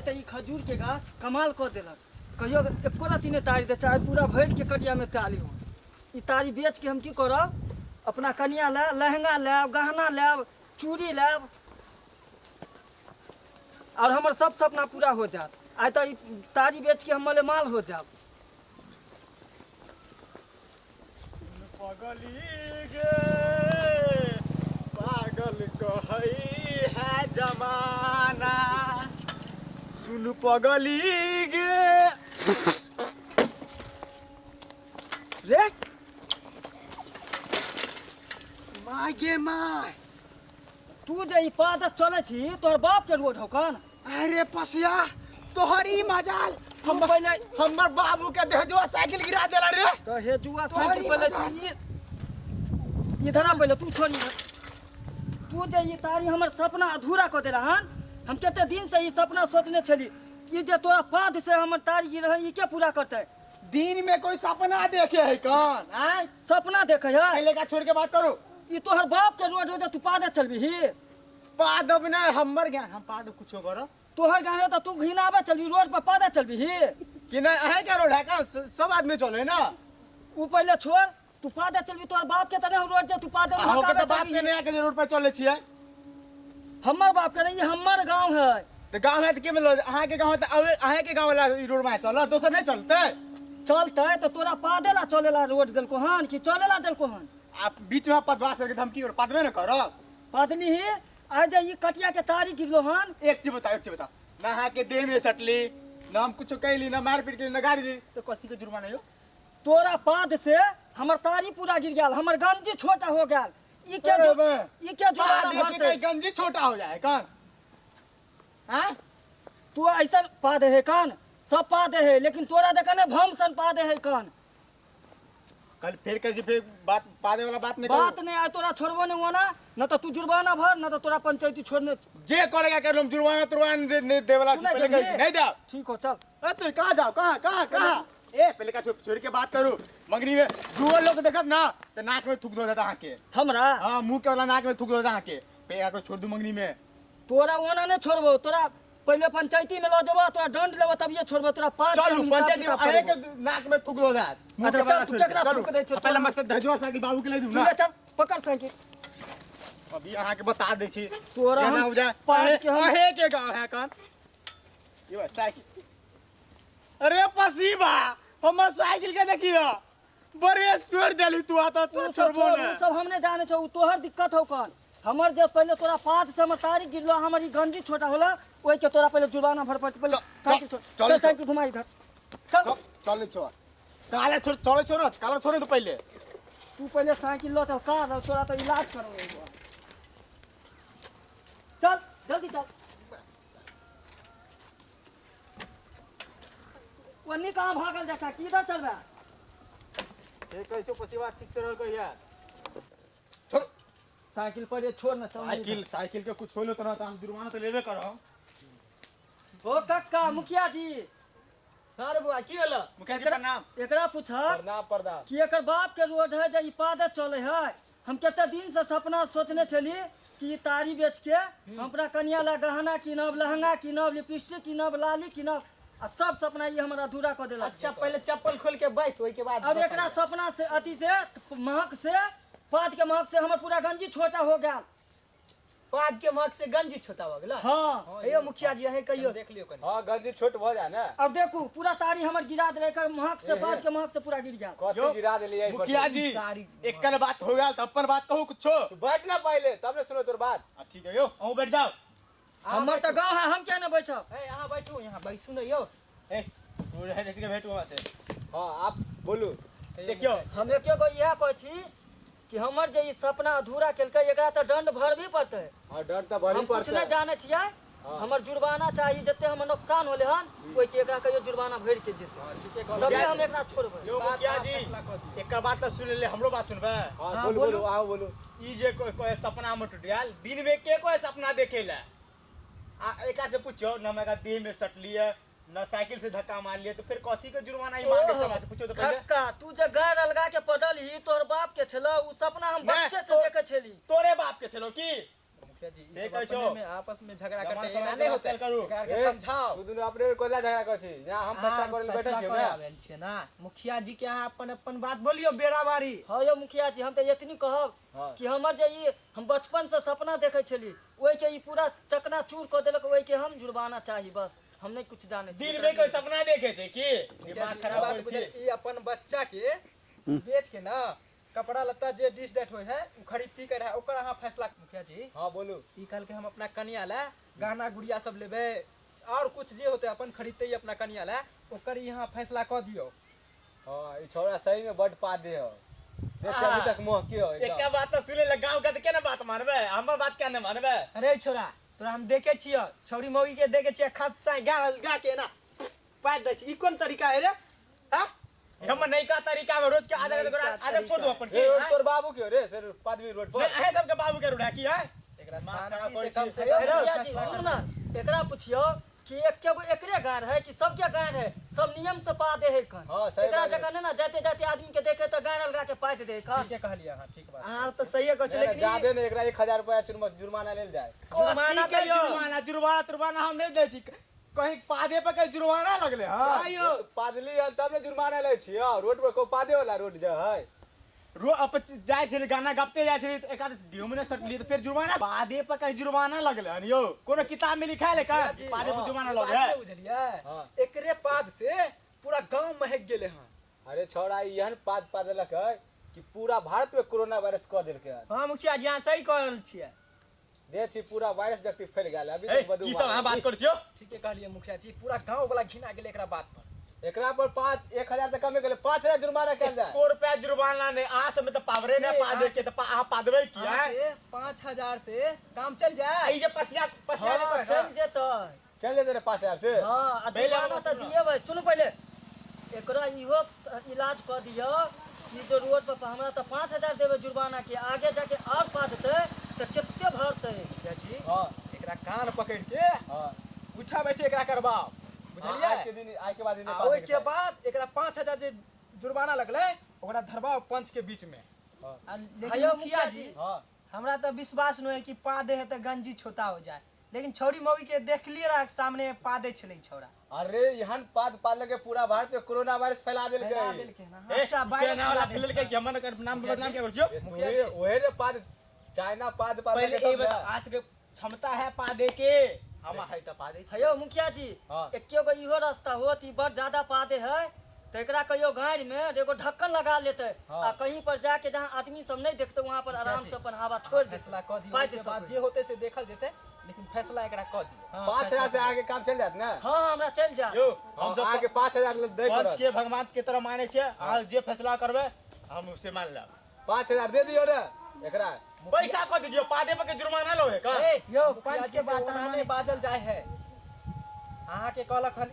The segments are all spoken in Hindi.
तो ई खजूर के गाछ कमाल कर देलक। कहियो एको रत्ती नहीं तारी दे, चाहे पूरा भर के कटिया में तारी हो। ई तारी बेच के हम की करब, अपना कनिया ले लहंगा लेब, गहना लेब, चूड़ी लेब और हमर सब सपना पूरा हो जात। आज तो ई तारी बेच के हम मालेमाल हो जाब। पगली गे पागल कहई है जमाना, सुन पगली गे रे माय गे माय, तू जे ई पादत चले छी तोहर बाप के रोड हो कन। अरे पसिया तोहरी मजाल, हम पहले हमर बाबू के देहजुआ साइकिल गिरा देला रे। तो हे जुआ तोहरी साइकिल पहले मजाल। तू इधर आ, पहले तू छोड़ी इधर। तू जे ई तारी हमर सपना अधूरा कर दे रहन। हम केते दिन से ई सपना सोचने छली, ई जे तोरा पाद से हमर तारी गिर रही, ई के पूरा करते। दिन में कोई सपना देखे है कौन? आय सपना देखे है पहले का छोड़ के बात करो। ई तोहर बाप के रोड हो, तू पादे चलबी ही। पादब न हमर ज्ञान, हम पादब कुछो करो तोहर गाने तो तू घिनावे चलबी, रोड पर पादे चलबी ही कि नहीं? अहे क्या रोड है का? सब आदमी चले ना। ऊ पहले छोड़, तू पादे चलबी। तोहर बाप के तरह रोड जे तू पादे अहो के तो बाप चलबी। के नया के रोड पर चले छिए। हमर बाप के नहीं, हमर गांव है। तो गांव है तो के मिलो? अहाँ के गांव है तो अहे के गांव वाला रोड में चल, दोसर नहीं चलते। चलते तो तोरा पादेला चलेला रोड देलको हन कि चलेला देलको हन? आप बीच में पदवास करके हम की करो? पदवे न करो। पादनी ही आज ये कटिया के तारी गिरलो हन। एक चीज बता ना अहाँ के देह में सटली, ना हम कुछ कैली, ना मार पीट के, ना गाड़ी दी, तो कथी के जुर्माना हो? तोरा पाद से हमर तारी पूरा गिर गया, हमर गंजी छोटा हो गया। ई के जुर्माना भरते? गंजी छोटा हो जाए कौन? हाँ तू ऐसा पादे है कान, सब पादे है, लेकिन तोरा जगह ने भमसन पादे है कान। कल फिर बात पादे वाला बात नहीं बात करो। नहीं आए तोरा छोड़बो नहीं होना, न तो तू जुर्माना भर, न तो तोरा पंचायती छोड़ने। जे करेगा कर हम जुर्माना तुरवाना दे वाला तू नहीं पहले देंगे? नहीं दे। ठीक हो चल। ए तू कहाँ जाओ? कहाँ ए पहले का छोड़ के बात करू। मंगनी में दुआ लोग देखत ना तो नाक में थूक दो देता के। हमरा हाँ मुंह के वाला नाक में थूक दो देता के। पे को छोड़ दू मंगनी में। तोरा ओना नहीं छोड़बो, तोरा पहले पंचायती में लो जबो, तोरा दंड लेबो तब ये छोड़बो। तोरा पाँच चलू पंचायत में अहे के नाक में थूक दो दे। अच्छा, चल, तू चकरा थूक दे छो। पहले मस्त धजवा साइकिल बाबू के ले दूं ना। चल पकड़ साइकिल। अभी अहाँ के बता दे छी। तोरा केना हम हो जाए? पाँच के हम अहे के गांव है कौन? ये बस साइकिल। अरे पसीबा हमर साइकिल के देखियो, बड़े तोड़ देली तू आता तू तो सब छोड़बो छोड़, ना। उ सब हमने जाने छो, उ तोहर दिक्कत हो कौन? हमर जे पहले तोरा पाद से हमर तारी गिरलो, हमर ई गंजी छोटा होला, ओइ के तोरा पहले जुर्माना भर पड़त। पहले साइकिल छोड़, चल साइकिल घुमा इधर चल। चल छोड़ काले छोड़ काला छोड़ तो पहले तू पहले साइकिल लो चल कार, और तोरा तो इलाज करो एगो। चल जल्दी चल। वन्नी कहाँ भागल देखा, किधर चल रहा? एक कैसे पसीबा ठीक से रह गया। छोड़ साइकिल पर ये छोड़ ना चल। साइकिल के कुछ होलो तो ना हम जुर्माना तो लेबे करो। ओ कक्का मुखिया जी, अरे बुआ की होला? मुखिया जी का नाम एकरा पूछा पर्दा कि एकर बाप के रोड है जे ई पादे चले है। हम केते दिन से सपना सोचने छली कि ई तारी बेच के हम अपना कन्या ला गहना किनब, लहंगा किनब, लिपस्टिक किनब, लाली किनब, आ सब सपना ये हमरा अधूरा कर देलक। अच्छा पहले चप्पल खोल के बैठ, ओई के बाद अब एकरा सपना से अति से महक से पाद के महक से हमर पूरा गंजी छोटा हो गया। पाद के महक से गंजी छोटा हो गेला। हाँ हे मुखिया जी है कहियो देख लियो कनी। हां गंजी छोट हो जाए ना। अब देखू पूरा तारी हमर गिरा दे, एकर महक से पाद के महक से पूरा गिर गया। कथि गिरा देलिए मुखिया जी? एकल बात हो गया तो अपन बात कहू कुछो। तू बैठ ना पहले तब ने सुनो तोर बात। ठीक है यो आओ बैठ जाओ। हमर तो गांव है, हम क्या ना बैठब? ए यहां बैठू, यहां बैठू न यो। ए तू रह के भेटू वहां से। हां आप बोलू। देखियो हम एके गो इहे कहै छी कि हमर जे ई सपना अधूरा केलकै, एकरा तो दंड भर भी पड़तै। हां डर त भरी हम कुछ पड़ता नहीं जाने छियै। हमर जुर्माना चाहिए, जते हमर नुकसान होले हन ओइ के एकरा कहियो जुर्माना भर के जेतै। हां ठीके कह। तबे हम एकरा छोड़बै। यो मुखिया जी एक बात तो सुन ले, हमरो बात सुनबे। हां बोलू आओ बोलू। ई जे कोई सपना में टूट गया, दिन में के कोई सपना देखेला? एका से पूछो ना, मैं देह में सटली है ना साइकिल से धक्का मार लिए, तो फिर कथी के जुर्माना ही मांगे समाज से? पूछो तो पहले। खक्का तू जे गाड़ अलगा के पदल ही, तोर बाप के छलो उ सपना हम मैं बच्चे से तो- देखे छली। तोरे बाप के चलो की मुखिया जी ये इस कहै छौ? अपने में आपस में झगड़ा जमा करते करा एना के नहीं होते हत्या करू। एकरा ए, के समझाओ तू दुनू अपने कोला झगड़ा कर छी यहाँ हम फैसला करे ले बैठे छी ना आवेल छियै ना मुखिया जी के अहाँ अपन अपन बात बोलियो बेराबारी। हाँ यो मुखिया जी हम तो इतनी कहब हाँ। कि हमर जे ई हम बचपन से सपना देखे छली ओहि के ई पूरा चकना चूर कर देलक ओहि के हम जुर्माना चाही बस हम नहीं कुछ जाने छी। दिन में कोई सपना देखे छै की दिमाग मुखिया खराब बात कर बुझे छी ई अपन बच्चा के बेच के ना कपड़ा लत्ता जे डिश डेट होय है उ खरीदती करे है ओकर अहाँ फैसला मुखिया जी हाँ बोलू ई कल के हम अपना कन्या ला गहना गुड़िया सब लेबे और कुछ जे होते अपन खरीदते ही अपना कन्या ला ओकर यहाँ फैसला कर दियो। हाँ ई छोरा सही में बड पा दे हो देख अभी तक मोह के हो एक एकदम बात तो सुने ले गांव का तो केना बात मानबे हमर बात केना मानबे अरे छोरा तोरा हम देखे छियो छौरी मौगी के देखे छियै खत से गा के ना पाइ दै छी ई कोन तरीका है रे हां हम नहीं का तरीका में रोज के आधा छोड़ दो अपन ए के रोड तोर बाबू के हो रे सर पादवी रोड पर नहीं अहे सबके बाबू के रुड़ा की है एकरा माफ शांति करा से पड़ै कम से छै। अरे कम मुखिया जी सुन ना एकरा पूछियो कि एकेगो एकरे गाड़ है कि सबके गाड़ है सब नियम से पा दे है कन हाँ, सही एकरा बात है। जगह ना जाते जाते आदमी के देखे तो गाड़ लगा के पाइ दे कन ठीक है कहलिए हां ठीक बात अहाँ तो सही कहै छी लेकिन जादे ने एकरा 1000 रुपया जुर्माना लेल जाए जुर्माना के दियो। जुर्माना हम नहीं दे छी कहीं पादे पर कहीं जुर्माना लगले हां आयो पादली है तब ने जुर्माना ले छी रोड पर को पादे वाला रोड जे है रो अपन जाय छले गाना गाते जाय छले एक आध ड्यू में सटली तो फिर जुर्माना पादे पर कहीं जुर्माना लगले हन यो कोनो किताब में लिखा है का जी, पादे पर हाँ, जुर्माना बात लगे नहीं बुझलिए हाँ। एकरे पाद से पूरा गांव महक गेले हां। अरे छोरा एहन पाद पादलक है कि पूरा भारत में कोरोना वायरस क देलके है हां मुखिया जी अहाँ सही कह रहल छियै दे छी पूरा वायरस जक्ति फैल गेल अभी ए तक बदू की सब हां बात कर छियो ठीक है कहलिए मुखिया जी पूरा गांव वाला घिना गेले एकरा बात पर एकरा पर 1000 तक कमे गेले 5000 जुर्माना कैल जाए को रुपया जुर्माना ने आ समय तो पावरे ने पादे के तो आ पादवे की है आके 5000 से काम चल जाए। ई जे पसिया पसिया हाँ पर चल जेतै चल जे तेरे 5000 से हाँ आ पहिले जुर्माना तो दिए भाई सुन पहले एकरा इहो इलाज कर दियो कि जो रोड पर हमरा तो 5000 देवे जुर्माना के आगे जाके और पा देते तो कितने भरते मुखिया जी हां एकरा कान पकड़ के हां उठा बैठे एकरा करबाओ बुझलिए। आज के बाद आ ओइ के बाद एकरा 5000 जे जुर्माना लगले ओकरा धरबाओ पंच के बीच में। लेकिन आयो मुखिया जी हां हमरा तो विश्वास नहीं है कि पा दे है तो गंजी छोटा हो जाए लेकिन छौरी मौगी के देख लिए रहा सामने पा दे छले छौरा अरे यहन पाद पादल के पूरा भारत में कोरोना वायरस फैला देल फैला गए देलकै ना ए अच्छा वायरस चाइना वाला फैला फिल्म देलकै। के हमन कर नाम बदनाम क्या कर छियो मुखिया जी ओहे रे पाद चाइना पाद पादल पहले के ए बात आज के क्षमता है पादे के हम है तो पादे छी हयो मुखिया जी हाँ। एके गो इहो रास्ता होत ई बड़ ज्यादा पादे है तो एकरा कहियो गाड़ी में एगो ढक्कन लगा लेते हाँ। आ कहीं पर जाके जहाँ आदमी सब नहीं देखते वहाँ पर आराम से अपन हवा छोड़ दे फैसला कर दियो पाइ ओइ दे के बाद सकै। जे होते से देखल जेते लेकिन फैसला एकरा कर दियो। 5000 से आगे काम चल जात ना हाँ हमरा चल जा यो हम हम सब आगे 5000 दे पंच पड़त के भगवान के तरह माने छे आज जे फैसला करबे हम उसे मान लेब 5000 दे दियो रे एकरा पैसा को दीजियो पादे पर के जुर्माना लो है का ए यो मुखिया पंच जी के से बात ओना माने नहीं बाजल जाए है। अहाँ के कहलक हन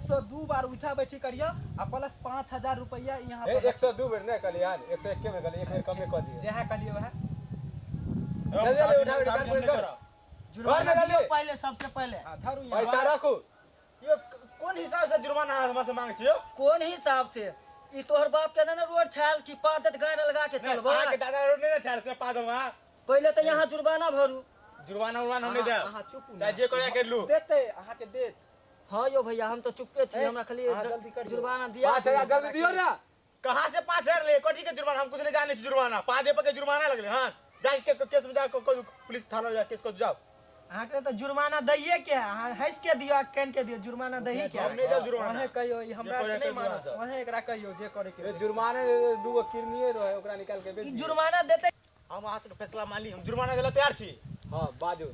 102 बार उठा बैठी करियो आ प्लस 5000 रुपया यहाँ ए पर 102 बेर नहीं कलियान 101 में कली एक बेर कमे कर दियो जेहा कहलियो वह जल्दी उठा उठा कर कर जुर्माना कर दियो ले। पहले सबसे पहले धरू यहाँ पैसा रखू यो कौन हिसाब से जुर्माना हम से मांग छियो कौन हिसाब से ई तोहर बाप के ना रोड छाल की पादत गाड़ी लगा के चलबो आके दादा रोड नहीं ना चल से पादो वहां पहले तो यहाँ जुर्माना भरू जुर्माना उर्माना हम नहीं दे अहाँ चुप चाहे जे करे के लू देते अहाँ के देत हाँ यो भैया हम तो चुपे छी ए, हमरा खाली हाँ, जल्दी करियो। जुर्माना दिया 5000 जल्दी दियो ना कहां से 5000 ले कोठी के जुर्माना हम कुछ नहीं जाने छी जुर्माना पादे पर के जुर्माना लगले हां जाके के केस में जा पुलिस थाना जा केस को जाओ अहाँ के तो जुर्माना दैये के है अहाँ हंस के दियो आ केन के दियो जुर्माना दही के हम नहीं दे जुर्माना वहे कहियो ई हमरा जे से करे नहीं के मानो जुर्माना। वहे एकरा कहियो जे करे के ए जुर्माने दूगो किरनिए रहे ओकरा निकाल के बेच ई दियो। जुर्माना देते हम वहां से फैसला मान ली हम जुर्माना देला तैयार छी हां बाजू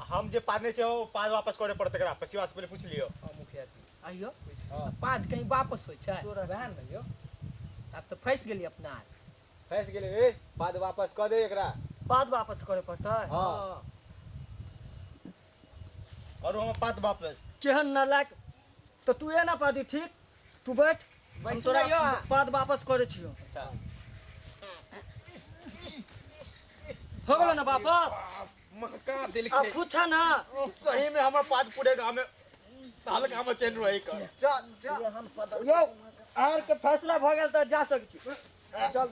हम जे पादने छे वो पाद वापस करे पड़ते करा पसिवा से पहले पूछ लियो हां मुखिया जी आइयो हां पाद कहीं वापस होइ छै तोरा बहन भइयो अब तो फंस गेली अपना आप। फंस गेले ए पाद वापस कर दे एकरा पाद वापस करे पड़ता है हां और हम पाद वापस केहन नालायक तो तू ए ना पादी ठीक तू बैठ हम बैसू तोरा रहियो आ। पाद वापस करे छियो अच्छा हो गेलो ना वापस महका दिल अब के पूछा ना सही में हमर पाद पूरे गांव में हल्का हम चेन रही कर जा जा यो आर के फैसला भ गेल त जा सकै छी चल